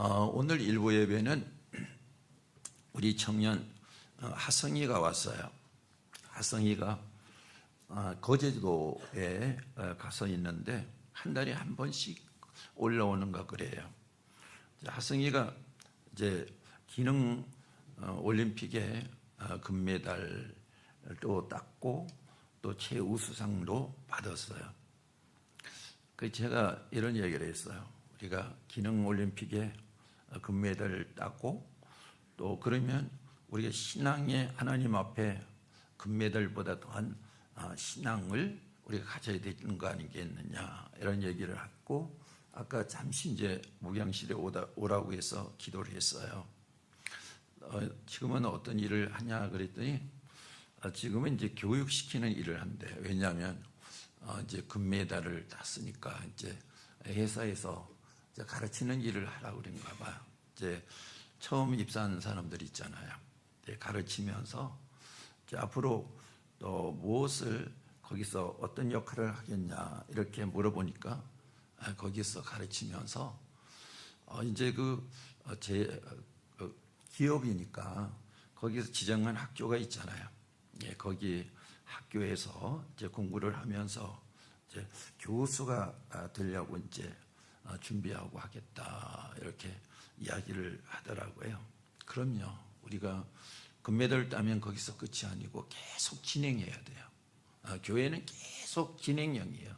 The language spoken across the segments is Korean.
오늘 일부 예배는 우리 청년 하성이가 왔어요. 하성이가 거제도에 가서 있는데 한 달에 한 번씩 올라오는가 그래요. 하성이가 이제 기능 올림픽에 금메달도 땄고 또 최우수상도 받았어요. 그 제가 이런 얘기를 했어요. 우리가 기능 올림픽에 금메달을 땄고 또 그러면 우리가 신앙의 하나님 앞에 금메달보다 더한 신앙을 우리가 가져야 되는 거 아니겠느냐 이런 얘기를 했고, 아까 잠시 이제 목양실에 오라고 해서 기도를 했어요. 지금은 어떤 일을 하냐 그랬더니 지금은 이제 교육시키는 일을 한대. 왜냐하면 이제 금메달을 땄으니까 이제 회사에서 이제 가르치는 일을 하라고 그런가 봐요. 이제 처음 입사한 사람들 있잖아요. 가르치면서 이제 앞으로 또 무엇을 거기서 어떤 역할을 하겠냐 이렇게 물어보니까 거기서 가르치면서 이제 제 기업이니까 거기서 지정한 학교가 있잖아요. 거기 학교에서 이제 공부를 하면서 이제 교수가 되려고 이제 준비하고 하겠다 이렇게 이야기를 하더라고요. 그럼요. 우리가 금메달을 따면 거기서 끝이 아니고 계속 진행해야 돼요. 교회는 계속 진행형이에요.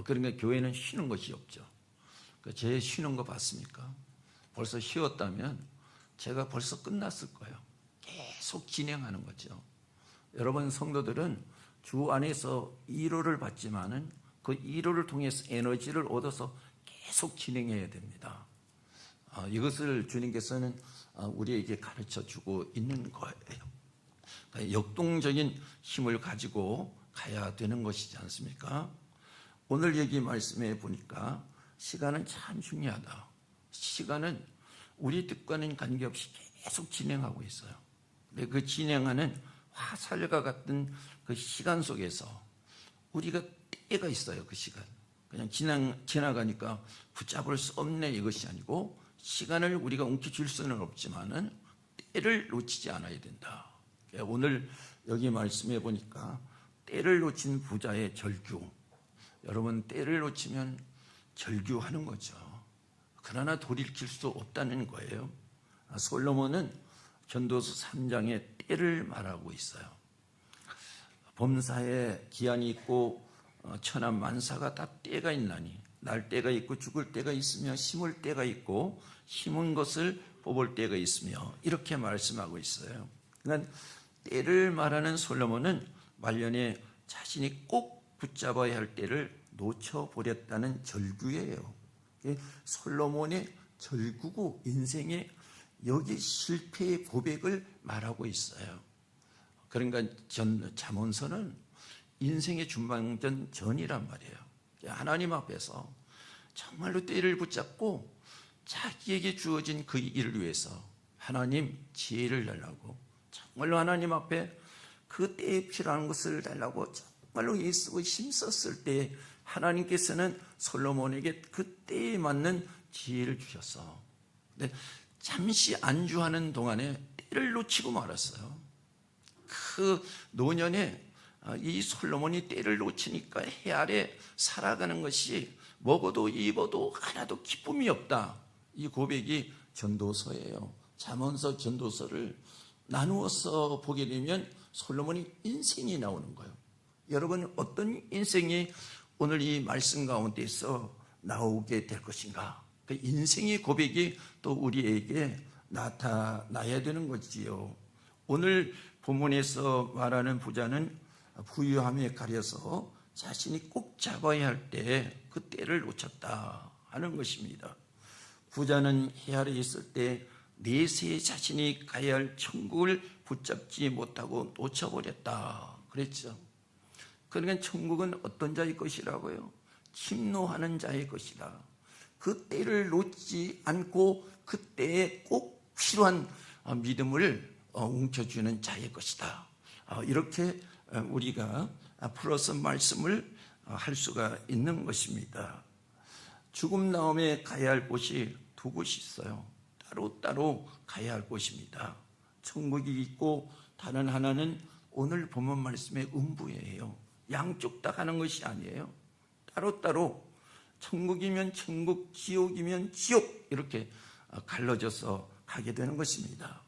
그러니까 교회는 쉬는 것이 없죠. 제 쉬는 거 봤습니까? 벌써 쉬었다면 제가 벌써 끝났을 거예요. 계속 진행하는 거죠. 여러분 성도들은 주 안에서 위로를 받지만은 그 위로를 통해서 에너지를 얻어서 계속 진행해야 됩니다. 이것을 주님께서는 우리에게 가르쳐 주고 있는 거예요. 그러니까 역동적인 힘을 가지고 가야 되는 것이지 않습니까? 오늘 얘기 말씀해 보니까 시간은 참 중요하다. 시간은 우리 뜻과는 관계없이 계속 진행하고 있어요. 그 진행하는 화살과 같은 그 시간 속에서 우리가 때가 있어요. 그 시간 그냥 지나가니까 붙잡을 수 없네 이것이 아니고, 시간을 우리가 움켜쥘 수는 없지만은 때를 놓치지 않아야 된다. 오늘 여기 말씀해 보니까 때를 놓친 부자의 절규. 여러분 때를 놓치면 절규하는 거죠. 그러나 돌이킬 수 없다는 거예요. 솔로몬은 전도서 3장에 때를 말하고 있어요. 범사에 기한이 있고 천한 만사가 다 때가 있나니 날 때가 있고 죽을 때가 있으며 심을 때가 있고 심은 것을 뽑을 때가 있으며 이렇게 말씀하고 있어요. 그러니까 때를 말하는 솔로몬은 말년에 자신이 꼭 붙잡아야 할 때를 놓쳐버렸다는 절규예요. 솔로몬의 절규고 인생의 여기 실패의 고백을 말하고 있어요. 그러니까 잠언서는 인생의 중반전 전이란 말이에요. 하나님 앞에서 정말로 때를 붙잡고 자기에게 주어진 그 일을 위해서 하나님 지혜를 달라고, 정말로 하나님 앞에 그 때에 필요한 것을 달라고 정말로 애쓰고 힘썼을 때 하나님께서는 솔로몬에게 그 때에 맞는 지혜를 주셨어. 근데 잠시 안주하는 동안에 때를 놓치고 말았어요. 그 노년에 이 솔로몬이 때를 놓치니까 해 아래 살아가는 것이 먹어도 입어도 하나도 기쁨이 없다. 이 고백이 전도서예요. 잠언서 전도서를 나누어서 보게 되면 솔로몬이 인생이 나오는 거예요. 여러분 어떤 인생이 오늘 이 말씀 가운데서 나오게 될 것인가? 그 인생의 고백이 또 우리에게 나타나야 되는 거지요. 오늘 본문에서 말하는 부자는 부유함에 가려서 자신이 꼭 잡아야 할 때 그 때를 놓쳤다 하는 것입니다. 부자는 해 아래 있을 때 내세에 자신이 가야 할 천국을 붙잡지 못하고 놓쳐버렸다 그랬죠. 그러니까 천국은 어떤 자의 것이라고요? 침노하는 자의 것이다. 그 때를 놓지 않고 그 때에 꼭 필요한 믿음을 움켜쥐는 자의 것이다. 이렇게 우리가 풀어서 말씀을 할 수가 있는 것입니다. 죽음 다음에 가야 할 곳이 두 곳이 있어요. 따로따로 가야 할 곳입니다. 천국이 있고 다른 하나는 오늘 본문 말씀의 음부예요. 양쪽 다 가는 것이 아니에요. 따로따로 천국이면 천국, 지옥이면 지옥 이렇게 갈라져서 가게 되는 것입니다.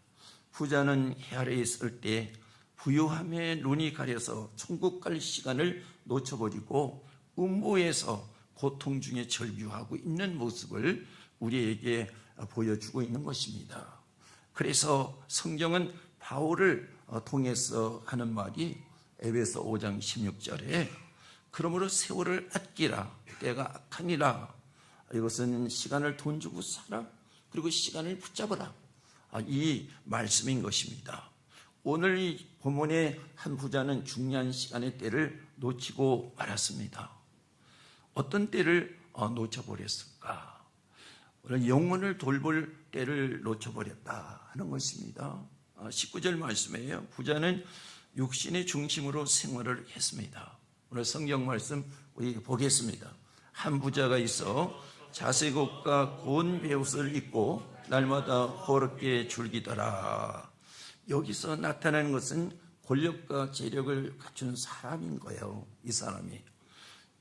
부자는 해 아래에 있을 때 부유함에 눈이 가려서 천국 갈 시간을 놓쳐버리고 음부에서 고통 중에 절규하고 있는 모습을 우리에게 보여주고 있는 것입니다. 그래서 성경은 바울을 통해서 하는 말이 에베소 5장 16절에 그러므로 세월을 아끼라 때가 악하니라. 이것은 시간을 돈 주고 사라. 그리고 시간을 붙잡아라. 이 말씀인 것입니다. 오늘 이 본문의 한 부자는 중요한 시간의 때를 놓치고 말았습니다. 어떤 때를 놓쳐버렸을까? 오늘 영혼을 돌볼 때를 놓쳐버렸다 하는 것입니다. 19절 말씀이에요. 부자는 육신의 중심으로 생활을 했습니다. 오늘 성경 말씀 우리 보겠습니다. 한 부자가 있어 자색 옷과 고운 베옷을 입고 날마다 호롭게 즐기더라. 여기서 나타나는 것은 권력과 재력을 갖춘 사람인 거예요. 이 사람이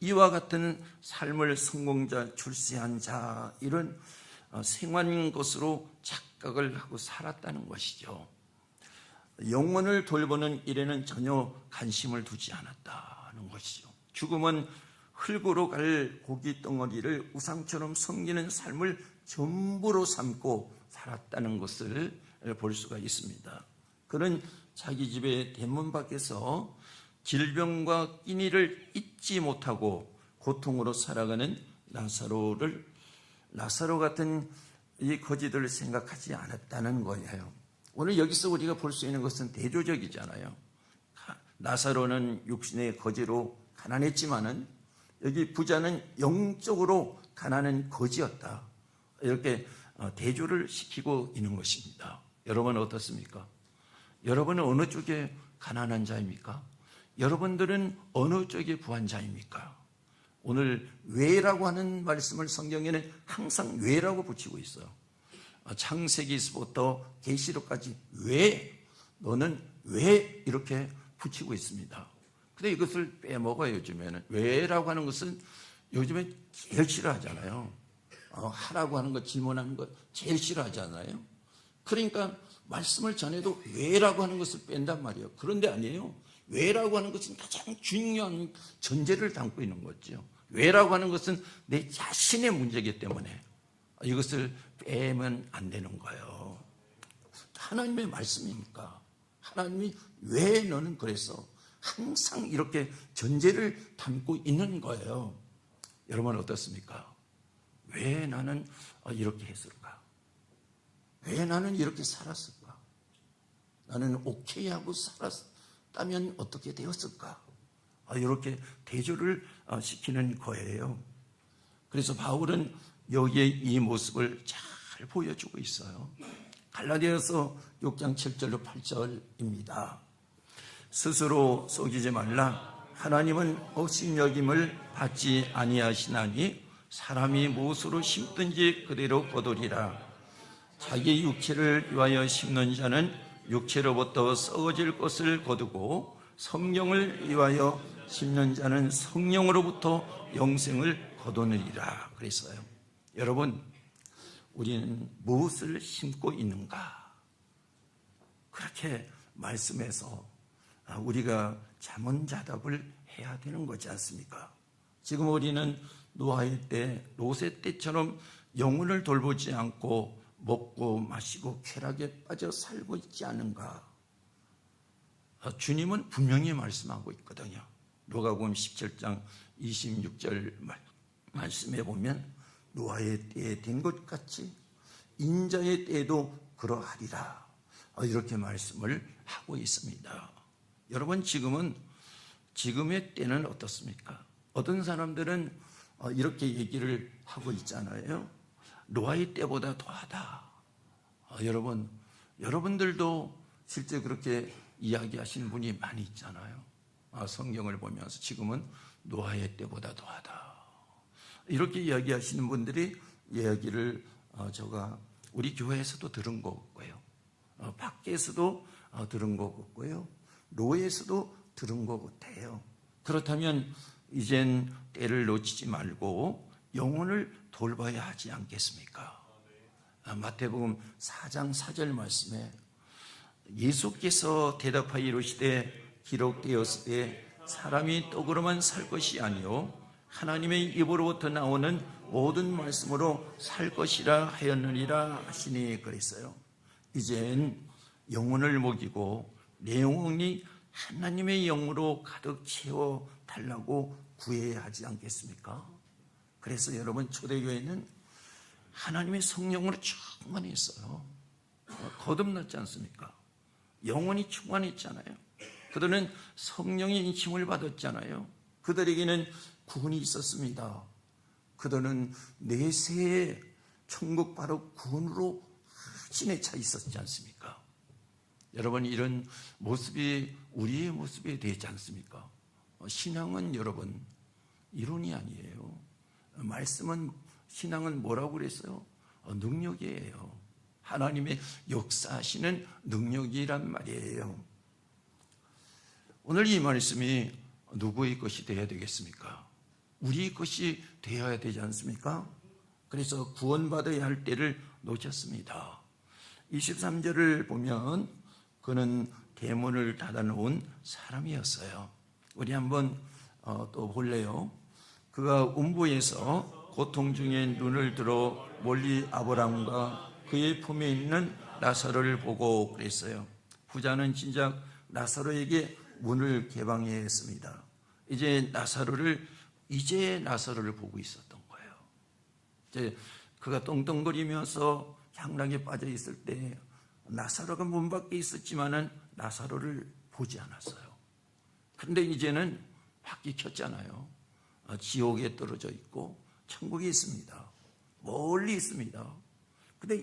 이와 같은 삶을 성공자, 출세한 자 이런 생활인 것으로 착각을 하고 살았다는 것이죠. 영혼을 돌보는 일에는 전혀 관심을 두지 않았다는 것이죠. 죽음은 흙으로 갈 고기 덩어리를 우상처럼 섬기는 삶을 전부로 삼고 살았다는 것을 볼 수가 있습니다. 그는 자기 집의 대문 밖에서 질병과 끼니를 잊지 못하고 고통으로 살아가는 나사로 같은 이 거지들을 생각하지 않았다는 거예요. 오늘 여기서 우리가 볼 수 있는 것은 대조적이잖아요. 나사로는 육신의 거지로 가난했지만은 여기 부자는 영적으로 가난한 거지였다. 이렇게 대조를 시키고 있는 것입니다. 여러분은 어떻습니까? 여러분은 어느 쪽에 가난한 자입니까? 여러분들은 어느 쪽에 부한 자입니까? 오늘 왜라고 하는 말씀을 성경에는 항상 왜라고 붙이고 있어요. 창세기서부터 계시록까지 왜, 너는 왜 이렇게 붙이고 있습니다. 근데 이것을 빼먹어요. 요즘에는 왜라고 하는 것은 요즘에 제일 싫어하잖아요. 하라고 하는 것, 질문하는 것 제일 싫어하잖아요. 그러니까 말씀을 전해도 왜라고 하는 것을 뺀단 말이에요. 그런데 아니에요. 왜라고 하는 것은 가장 중요한 전제를 담고 있는 거죠. 왜라고 하는 것은 내 자신의 문제이기 때문에 이것을 빼면 안 되는 거예요. 하나님의 말씀이니까. 하나님이 왜 너는 그래서 항상 이렇게 전제를 담고 있는 거예요. 여러분 어떻습니까? 왜 나는 이렇게 했을까? 왜 나는 이렇게 살았을까? 나는 오케이 하고 살았다면 어떻게 되었을까? 이렇게 대조를 시키는 거예요. 그래서 바울은 여기에 이 모습을 잘 보여주고 있어요. 갈라디아서 6장 7절로 8절입니다. 스스로 속이지 말라. 하나님은 업신여김을 받지 아니하시나니 사람이 무엇으로 심든지 그대로 거두리라. 자기 육체를 위하여 심는 자는 육체로부터 썩어질 것을 거두고 성령을 위하여 심는 자는 성령으로부터 영생을 거두느니라 그랬어요. 여러분, 우리는 무엇을 심고 있는가? 그렇게 말씀해서 우리가 자문자답을 해야 되는 거지 않습니까? 지금 우리는 노아의 때, 롯의 때처럼 영혼을 돌보지 않고 먹고 마시고 쾌락에 빠져 살고 있지 않은가? 주님은 분명히 말씀하고 있거든요. 누가복음 17장 26절 말씀에 보면 노아의 때에 된 것 같이 인자의 때에도 그러하리라. 이렇게 말씀을 하고 있습니다. 여러분 지금의 때는 어떻습니까? 어떤 사람들은 이렇게 얘기를 하고 있잖아요. 노아의 때보다 더하다. 여러분들도 실제 그렇게 이야기하시는 분이 많이 있잖아요. 성경을 보면서 지금은 노아의 때보다 더하다. 이렇게 이야기하시는 분들이 이야기를 제가 우리 교회에서도 들은 거고요. 밖에서도 들은 거고요. 로에서도 들은 것 같아요. 그렇다면 이젠 때를 놓치지 말고 영혼을 돌봐야 하지 않겠습니까? 마태복음 4장 4절 말씀에 예수께서 대답하여 이르시되 기록되었으되 사람이 떡으로만 살 것이 아니요 하나님의 입으로부터 나오는 모든 말씀으로 살 것이라 하였느니라 하시니 그랬어요. 이젠 영혼을 먹이고 내 영혼이 하나님의 영으로 가득 채워 달라고 구해야 하지 않겠습니까? 그래서 여러분 초대교회는 하나님의 성령으로 충만했어요. 거듭났지 않습니까? 영혼이 충만했잖아요. 그들은 성령의 힘을 받았잖아요. 그들에게는 구원이 있었습니다. 그들은 내세에 천국 바로 구원으로 신에 차 있었지 않습니까? 여러분 이런 모습이 우리의 모습이 되지 않습니까? 신앙은 여러분 이론이 아니에요. 말씀은 신앙은 뭐라고 그랬어요? 능력이에요. 하나님의 역사하시는 능력이란 말이에요. 오늘 이 말씀이 누구의 것이 되어야 되겠습니까? 우리의 것이 되어야 되지 않습니까? 그래서 구원받아야 할 때를 놓쳤습니다. 23절을 보면 그는 대문을 닫아놓은 사람이었어요. 우리 한번 또 볼래요? 그가 음부에서 고통 중에 눈을 들어 멀리 아브라함과 그의 품에 있는 나사로를 보고 그랬어요. 부자는 진작 나사로에게 문을 개방해야 했습니다. 이제 나사로를 보고 있었던 거예요. 이제 그가 떵떵거리면서 향락에 빠져 있을 때 나사로가 문 밖에 있었지만은 나사로를 보지 않았어요. 그런데 이제는 밖이 켰잖아요. 지옥에 떨어져 있고 천국이 있습니다. 멀리 있습니다. 근데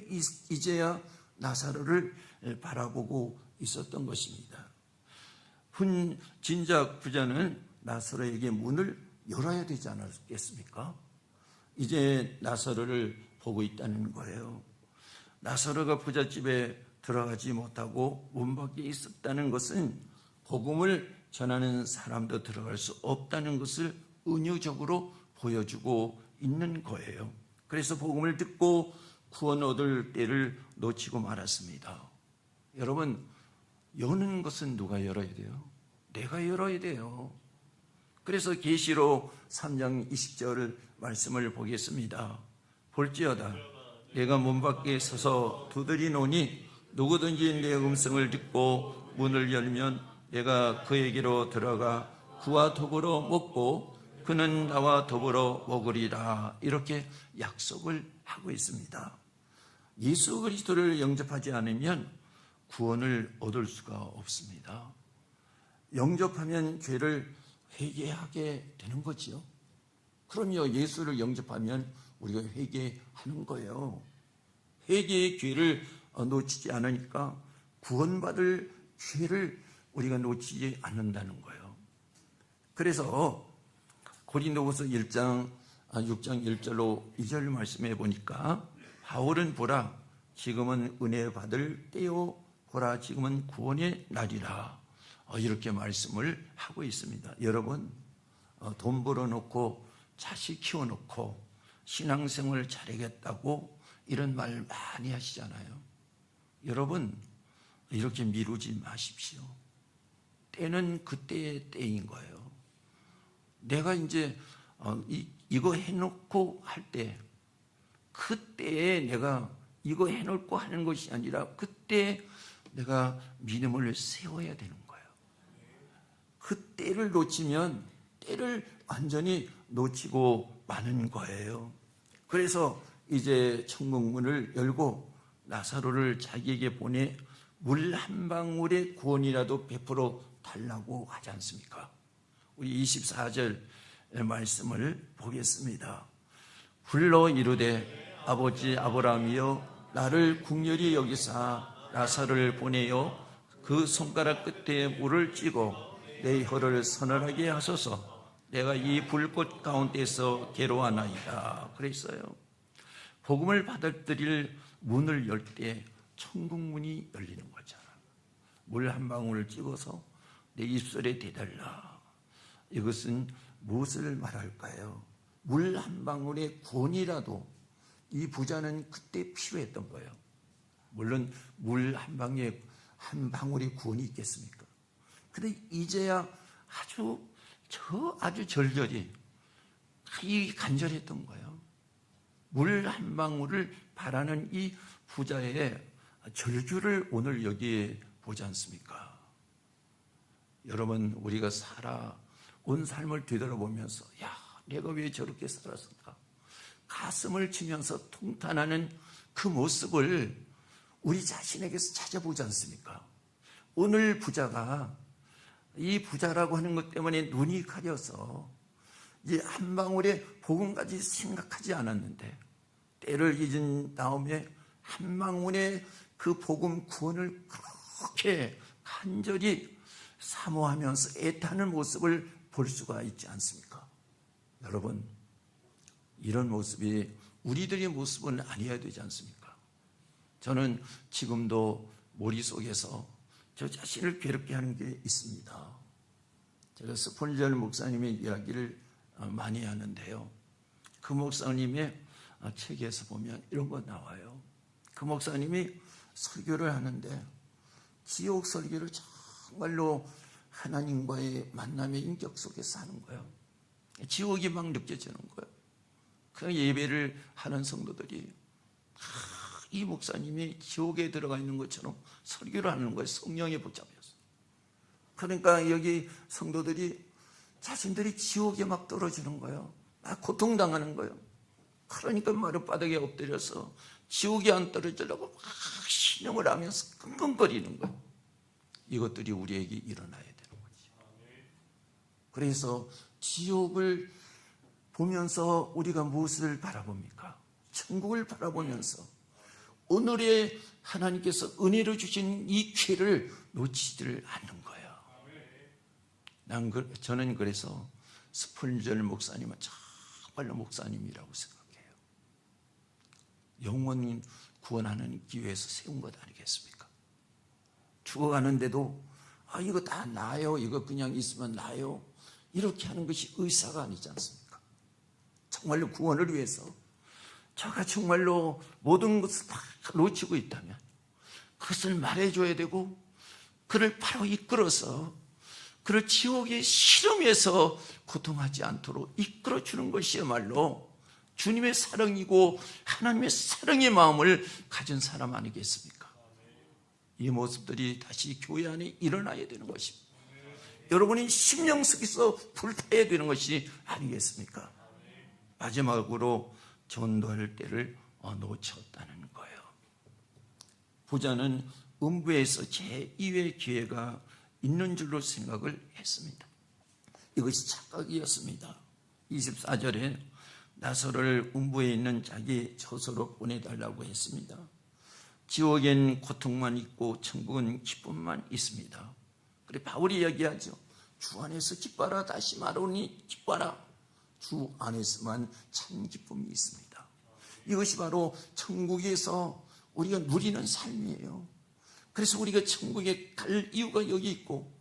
이제야 나사로를 바라보고 있었던 것입니다. 진작 부자는 나사로에게 문을 열어야 되지 않았겠습니까? 이제 나사로를 보고 있다는 거예요. 나사로가 부잣집에 들어가지 못하고 문 밖에 있었다는 것은 복음을 전하는 사람도 들어갈 수 없다는 것을 은유적으로 보여주고 있는 거예요. 그래서 복음을 듣고 구원 얻을 때를 놓치고 말았습니다. 여러분, 여는 것은 누가 열어야 돼요? 내가 열어야 돼요. 그래서 계시록 3장 20절 말씀을 보겠습니다. 볼지어다 내가 문 밖에 서서 두드리노니 누구든지 내 음성을 듣고 문을 열면 내가 그에게로 들어가 그와 더불어 먹고 그는 나와 더불어 먹으리라. 이렇게 약속을 하고 있습니다. 예수 그리스도를 영접하지 않으면 구원을 얻을 수가 없습니다. 영접하면 죄를 회개하게 되는 거지요. 그럼요, 예수를 영접하면 우리가 회개하는 거예요. 회개의 기회를 놓치지 않으니까 구원받을 기회를 우리가 놓치지 않는다는 거예요. 그래서 고린도후서 1장 6장 1절로 2절 말씀해 보니까 바울은 보라 지금은 은혜 받을 때요 보라 지금은 구원의 날이라 이렇게 말씀을 하고 있습니다. 여러분 돈 벌어놓고 자식 키워놓고 신앙생활을 잘하겠다고 이런 말 많이 하시잖아요. 여러분 이렇게 미루지 마십시오. 때는 그때의 때인 거예요. 내가 이제 이거 해놓고 할 때 그때에 내가 이거 해놓고 하는 것이 아니라 그때 내가 믿음을 세워야 되는 거예요. 그 때를 놓치면 때를 완전히 놓치고 마는 거예요. 그래서 이제 천국문을 열고 나사로를 자기에게 보내 물 한 방울의 구원이라도 베풀어 달라고 하지 않습니까? 우리 24절 말씀을 보겠습니다. 불러 이르되 아버지 아브라함이여 나를 국률이 여기사 나사로를 보내어 그 손가락 끝에 물을 찌고 내 혀를 서늘하게 하소서 내가 이 불꽃 가운데서 괴로워하나이다 그랬어요. 복음을 받아들일 문을 열 때 천국 문이 열리는 거잖아. 물 한 방울을 찍어서 내 입술에 대달라. 이것은 무엇을 말할까요? 물 한 방울의 구원이라도 이 부자는 그때 필요했던 거예요. 물론 물 한 방울의 구원이 있겠습니까? 근데 이제야 아주 절절히 간절했던 거예요. 물 한 방울을 바라는 이 부자의 절규를 오늘 여기에 보지 않습니까? 여러분, 우리가 살아온 삶을 되돌아보면서 야, 내가 왜 저렇게 살았을까? 가슴을 치면서 통탄하는 그 모습을 우리 자신에게서 찾아보지 않습니까? 오늘 부자가 이 부자라고 하는 것 때문에 눈이 가려서 이 한 방울의 복음까지 생각하지 않았는데 때를 잊은 다음에 한 방울의 그 복음 구원을 그렇게 간절히 사모하면서 애타는 모습을 볼 수가 있지 않습니까? 여러분, 이런 모습이 우리들의 모습은 아니어야 되지 않습니까? 저는 지금도 머릿속에서 저 자신을 괴롭게 하는 게 있습니다. 제가 스폰전 목사님의 이야기를 많이 하는데요. 그 목사님의 책에서 보면 이런 거 나와요. 그 목사님이 설교를 하는데 지옥 설교를 정말로 하나님과의 만남의 인격 속에서 하는 거예요. 지옥이 막 느껴지는 거예요. 그 예배를 하는 성도들이 이 목사님이 지옥에 들어가 있는 것처럼 설교를 하는 거예요. 성령에 붙잡혀서. 그러니까 여기 성도들이 자신들이 지옥에 막 떨어지는 거예요. 막 고통당하는 거예요. 그러니까 마룻바닥에 엎드려서 지옥에 안 떨어지려고 막 신음을 하면서 끙끙거리는 거예요. 이것들이 우리에게 일어나야 되는 거죠. 그래서 지옥을 보면서 우리가 무엇을 바라봅니까? 천국을 바라보면서 오늘의 하나님께서 은혜로 주신 이 기회를 놓치지를 않는 거예요. 저는 그래서 스폰전 목사님은 정말로 목사님이라고 생각해요. 영혼 구원하는 기회에서 세운 것 아니겠습니까? 죽어가는데도 이거 다 나요, 이거 그냥 있으면 나요, 이렇게 하는 것이 의사가 아니지 않습니까? 정말로 구원을 위해서 저가 정말로 모든 것을 다 놓치고 있다면 그것을 말해줘야 되고 그를 바로 이끌어서 그를 지옥의 시름에서 고통하지 않도록 이끌어주는 것이야말로 주님의 사랑이고 하나님의 사랑의 마음을 가진 사람 아니겠습니까? 이 모습들이 다시 교회 안에 일어나야 되는 것입니다. 여러분이 심령 속에서 불타야 되는 것이 아니겠습니까? 마지막으로 전도할 때를 놓쳤다는 거예요. 부자는 음부에서 제2의 기회가 있는 줄로 생각을 했습니다. 이것이 착각이었습니다. 24절에 나사로를 음부에 있는 자기 처소로 보내달라고 했습니다. 지옥엔 고통만 있고 천국은 기쁨만 있습니다. 그래 바울이 이야기하죠. 주 안에서 기뻐라. 다시 말하오니 기뻐라. 주 안에서만 참 기쁨이 있습니다. 이것이 바로 천국에서 우리가 누리는 삶이에요. 그래서 우리가 천국에 갈 이유가 여기 있고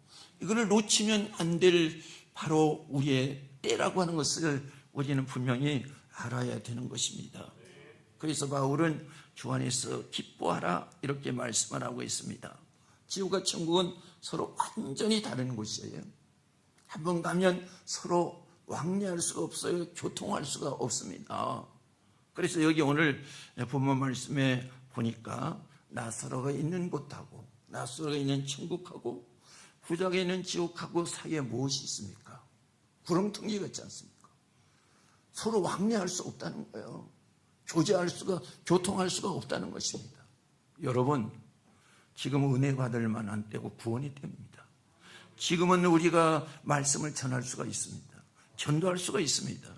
이거를 놓치면 안 될 바로 우리의 때라고 하는 것을 우리는 분명히 알아야 되는 것입니다. 그래서 바울은 주 안에서 기뻐하라 이렇게 말씀을 하고 있습니다. 지옥과 천국은 서로 완전히 다른 곳이에요. 한번 가면 서로 왕래할 수가 없어요. 교통할 수가 없습니다. 그래서 여기 오늘 본문 말씀에 보니까 나사로가 있는 곳하고 나사로가 있는 천국하고 부자가 있는 지옥하고 사이에 무엇이 있습니까? 구렁텅이 같지 않습니까? 서로 왕래할 수 없다는 거예요. 교통할 수가 없다는 것입니다. 여러분, 지금 은혜 받을 만한 때고 구원의 때입니다. 지금은 우리가 말씀을 전할 수가 있습니다. 전도할 수가 있습니다.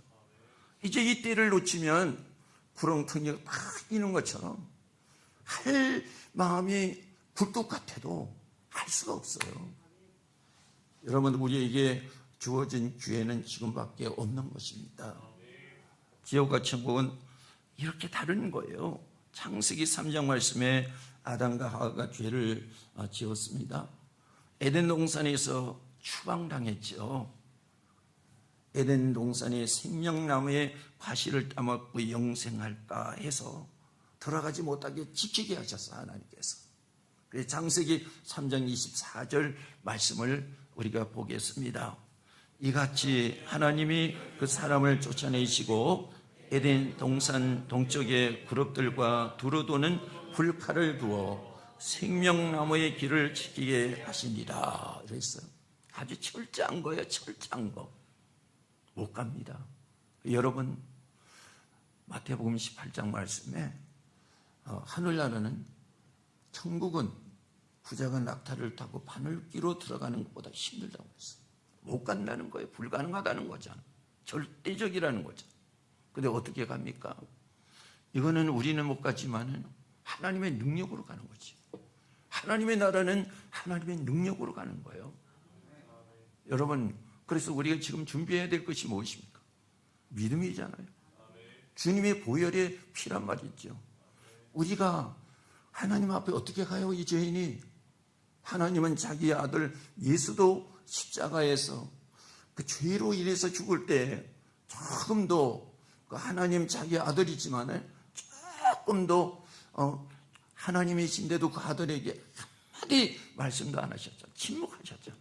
이제 이 때를 놓치면 구렁텅이가 막 있는 것처럼 할 마음이 굴뚝 같아도 할 수가 없어요. 여러분, 우리에게 주어진 기회는 지금밖에 없는 것입니다. 지옥과 천국은 이렇게 다른 거예요. 창세기 3장 말씀에 아담과 하와가 죄를 지었습니다. 에덴 동산에서 추방당했죠. 에덴 동산의 생명나무의 과실을 따먹고 영생할까 해서 들어가지 못하게 지키게 하셨어, 하나님께서. 그래서 창세기 3장 24절 말씀을 우리가 보겠습니다. 이같이 하나님이 그 사람을 쫓아내시고 에덴 동산 동쪽의 그룹들과 두루도는 불칼을 두어 생명나무의 길을 지키게 하시니라 그랬어요. 아주 철저한 거예요. 철저한 거. 못 갑니다. 여러분, 마태복음 18장 말씀에 하늘나라는, 천국은 부자가 낙타를 타고 바늘기로 들어가는 것보다 힘들다고 했어요. 못 간다는 거예요. 불가능하다는 거잖아요. 절대적이라는 거잖아요. 근데 어떻게 갑니까? 이거는 우리는 못 가지만은 하나님의 능력으로 가는 거지. 하나님의 나라는 하나님의 능력으로 가는 거예요. 여러분, 그래서 우리가 지금 준비해야 될 것이 무엇입니까? 믿음이잖아요. 주님의 보혈의 피란 말이죠. 우리가 하나님 앞에 어떻게 가요, 이 죄인이? 하나님은 자기의 아들 예수도 십자가에서 그 죄로 인해서 죽을 때 조금도 그 하나님 자기 아들이지만 조금도 하나님이신데도 그 아들에게 한마디 말씀도 안 하셨죠. 침묵하셨죠.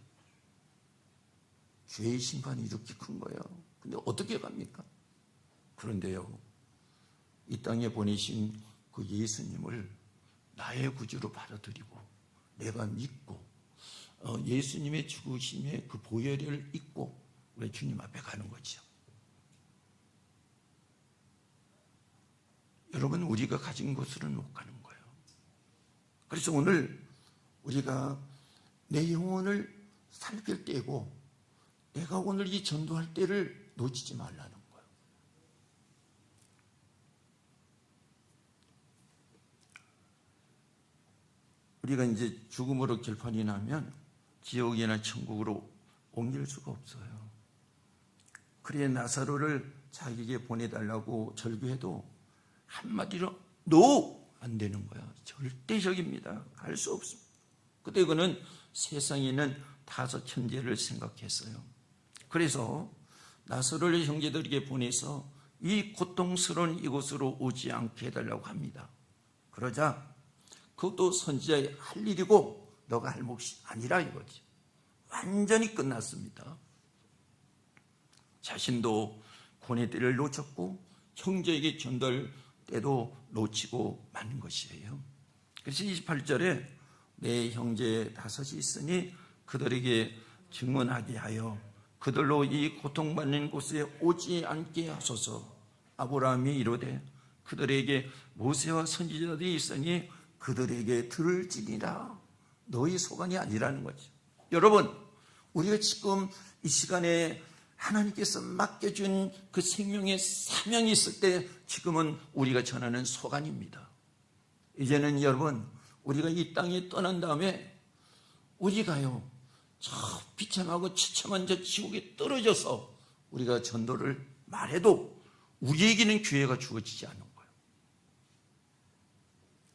죄의 심판이 이렇게 큰 거예요. 근데 어떻게 갑니까? 그런데요, 이 땅에 보내신 그 예수님을 나의 구주로 받아들이고 내가 믿고 예수님의 죽으심의 그 보혈을 입고 우리 주님 앞에 가는 거죠. 여러분, 우리가 가진 것으로는 못 가는 거예요. 그래서 오늘 우리가 내 영혼을 살필 때고 내가 오늘 이 전도할 때를 놓치지 말라는 거예요. 우리가 이제 죽음으로 결판이 나면 지옥이나 천국으로 옮길 수가 없어요. 그래 나사로를 자기에게 보내달라고 절규해도 한마디로 NO! 안 되는 거야. 절대적입니다. 갈 수 없습니다. 그때 그는 세상에 있는 다섯 천재를 생각했어요. 그래서 나사로를 형제들에게 보내서 이 고통스러운 이곳으로 오지 않게 해달라고 합니다. 그러자 그것도 선지자의 할 일이고 너가 할 몫이 아니라 이거지. 완전히 끝났습니다. 자신도 고뇌들을 놓쳤고 형제에게 전달 때도 놓치고 만 것이에요. 그래서 28절에 내 형제 다섯이 있으니 그들에게 증언하게 하여 그들로 이 고통받는 곳에 오지 않게 하소서. 아브라함이 이르되 그들에게 모세와 선지자들이 있으니 그들에게 들을지니라. 너희 소관이 아니라는 거죠. 여러분, 우리가 지금 이 시간에 하나님께서 맡겨준 그 생명의 사명이 있을 때 지금은 우리가 전하는 소관입니다. 이제는 여러분, 우리가 이 땅에 떠난 다음에 우리가요, 저 비참하고 처참한 저 지옥에 떨어져서 우리가 전도를 말해도 우리에게는 기회가 주어지지 않는 거예요.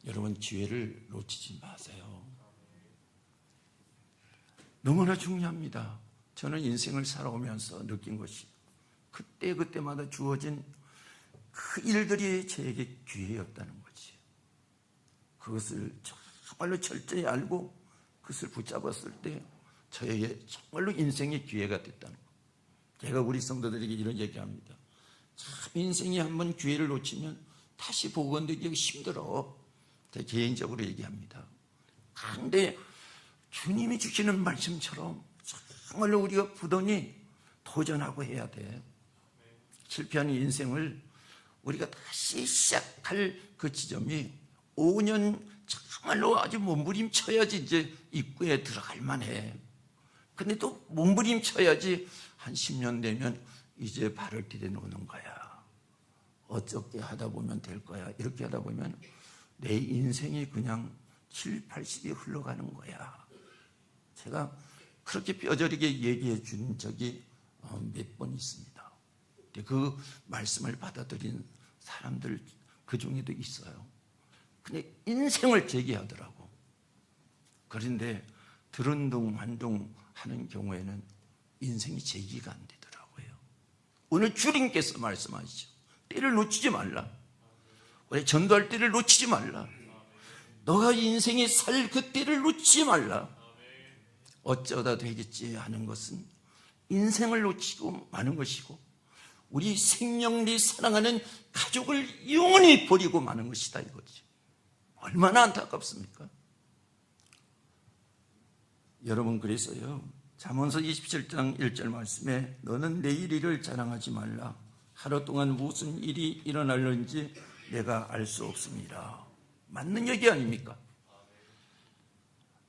여러분, 기회를 놓치지 마세요. 너무나 중요합니다. 저는 인생을 살아오면서 느낀 것이 그때마다 주어진 그 일들이 저에게 기회였다는 거지. 그것을 정말로 철저히 알고 그것을 붙잡았을 때 저에게 정말로 인생의 기회가 됐다는 거예요. 제가 우리 성도들에게 이런 얘기합니다. 참 인생이 한번 기회를 놓치면 다시 복원되기가 힘들어. 제가 개인적으로 얘기합니다. 그런데 주님이 주시는 말씀처럼 정말로 우리가 부단히 도전하고 해야 돼. 실패하는 인생을 우리가 다시 시작할 그 지점이 5년 정말로 아주 몸부림쳐야지 이제 입구에 들어갈 만해. 근데 또 몸부림쳐야지 한 10년 되면 이제 발을 디뎌놓는 거야. 어떻게 하다 보면 될 거야. 이렇게 하다 보면 내 인생이 그냥 7, 80이 흘러가는 거야. 제가 그렇게 뼈저리게 얘기해 준 적이 몇 번 있습니다. 그 말씀을 받아들인 사람들 그 중에도 있어요. 근데 인생을 제기하더라고. 그런데 들은둥만둥 하는 경우에는 인생이 제기가 안 되더라고요. 오늘 주님께서 말씀하시죠. 때를 놓치지 말라. 우리 전도할 때를 놓치지 말라. 너가 인생에 살 그 때를 놓치지 말라. 어쩌다 되겠지 하는 것은 인생을 놓치고 마는 것이고, 우리 생명리 사랑하는 가족을 영원히 버리고 마는 것이다 이거지. 얼마나 안타깝습니까? 여러분, 그래서요, 잠언서 27장 1절 말씀에 너는 내일 일을 자랑하지 말라. 하루 동안 무슨 일이 일어날는지 내가 알 수 없습니다. 맞는 얘기 아닙니까?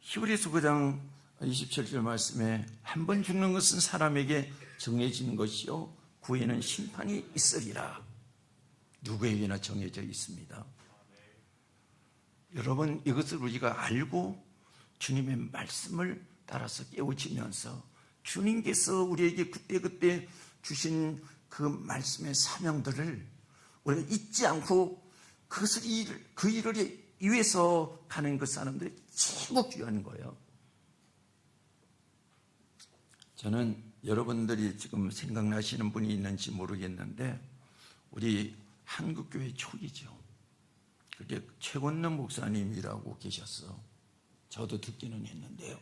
히브리서 9장 27절 말씀에 한 번 죽는 것은 사람에게 정해진 것이요 후에는 심판이 있으리라. 누구에게나 정해져 있습니다. 여러분, 이것을 우리가 알고 주님의 말씀을 따라서 깨우치면서 주님께서 우리에게 그때그때 주신 그 말씀의 사명들을 우리가 잊지 않고 그 일을 위해서 가는 그 사람들이 최고 귀한 거예요. 저는 여러분들이 지금 생각나시는 분이 있는지 모르겠는데, 우리 한국교회 초기죠. 그게 최권능 목사님이라고 계셨어. 저도 듣기는 했는데요.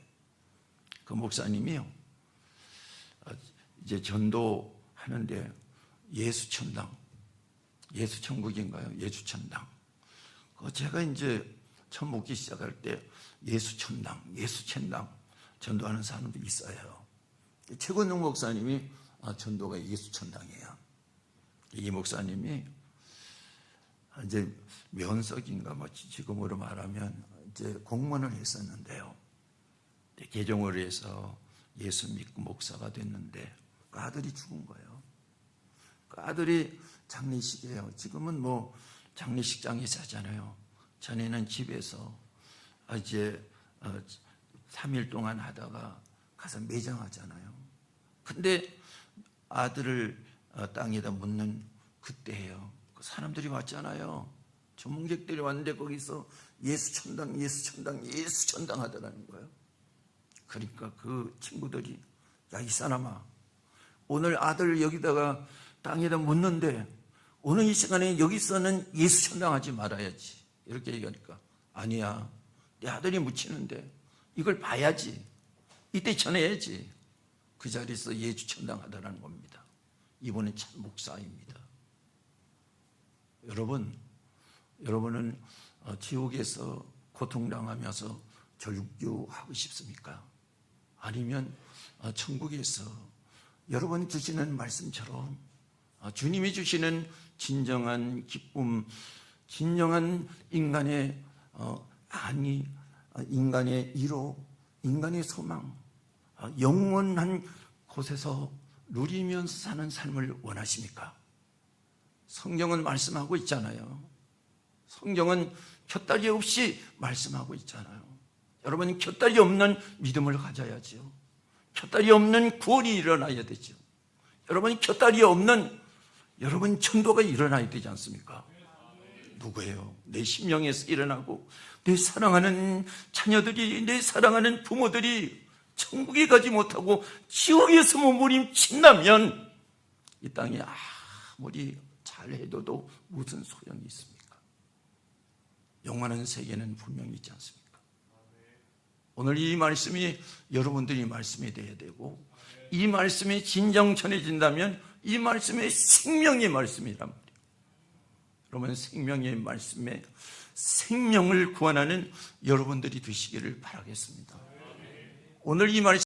그 목사님이요, 이제 전도하는데 예수천당, 예수천국인가요? 예수천당. 제가 이제 처음 묵기 시작할 때 예수천당 전도하는 사람도 있어요. 최권능 목사님이 전도가 예수천당이에요. 이 목사님이 이제 면석인가 뭐 지금으로 말하면 이제 공무원을 했었는데요. 개종을 해서 예수 믿고 목사가 됐는데 그 아들이 죽은 거예요. 그 아들이 장례식이에요. 지금은 뭐 장례식장에서 하잖아요. 전에는 집에서 이제 3일 동안 하다가 가서 매장하잖아요. 근데 아들을 땅에다 묻는 그때예요. 사람들이 왔잖아요. 전문객들이 왔는데 거기서 예수천당 하더라는 거예요. 그러니까 그 친구들이, 야, 이 사람아, 오늘 아들 여기다가 땅에다 묻는데 오늘 이 시간에 여기서는 예수천당 하지 말아야지, 이렇게 얘기하니까, 아니야, 내 아들이 묻히는데 이걸 봐야지, 이때 전해야지. 그 자리에서 예수천당 하더라는 겁니다. 이분은 참 목사입니다. 여러분은 지옥에서 고통당하면서 절규하고 싶습니까? 아니면 천국에서 여러분이 주시는 말씀처럼 주님이 주시는 진정한 기쁨, 진정한 인간의 안위, 인간의 위로, 인간의 소망, 영원한 곳에서 누리면서 사는 삶을 원하십니까? 성경은 말씀하고 있잖아요. 성경은 곁다리 없이 말씀하고 있잖아요. 여러분, 곁다리 없는 믿음을 가져야죠. 곁다리 없는 구원이 일어나야 되죠. 여러분, 곁다리 없는 여러분 전도가 일어나야 되지 않습니까? 누구예요? 내 심령에서 일어나고 내 사랑하는 자녀들이, 내 사랑하는 부모들이 천국에 가지 못하고 지옥에서 몸부림친다면 이 땅에 아무리 잘해도 무슨 소용이 있습니까? 영원한 세계는 분명히 있지 않습니까? 오늘 이 말씀이 여러분들이 말씀이 되어야 되고, 이 말씀이 진정 전해진다면 이 말씀이 생명의 말씀이란 말이에요. 여러분, 생명의 말씀에 생명을 구원하는 여러분들이 되시기를 바라겠습니다. 오늘 이 말씀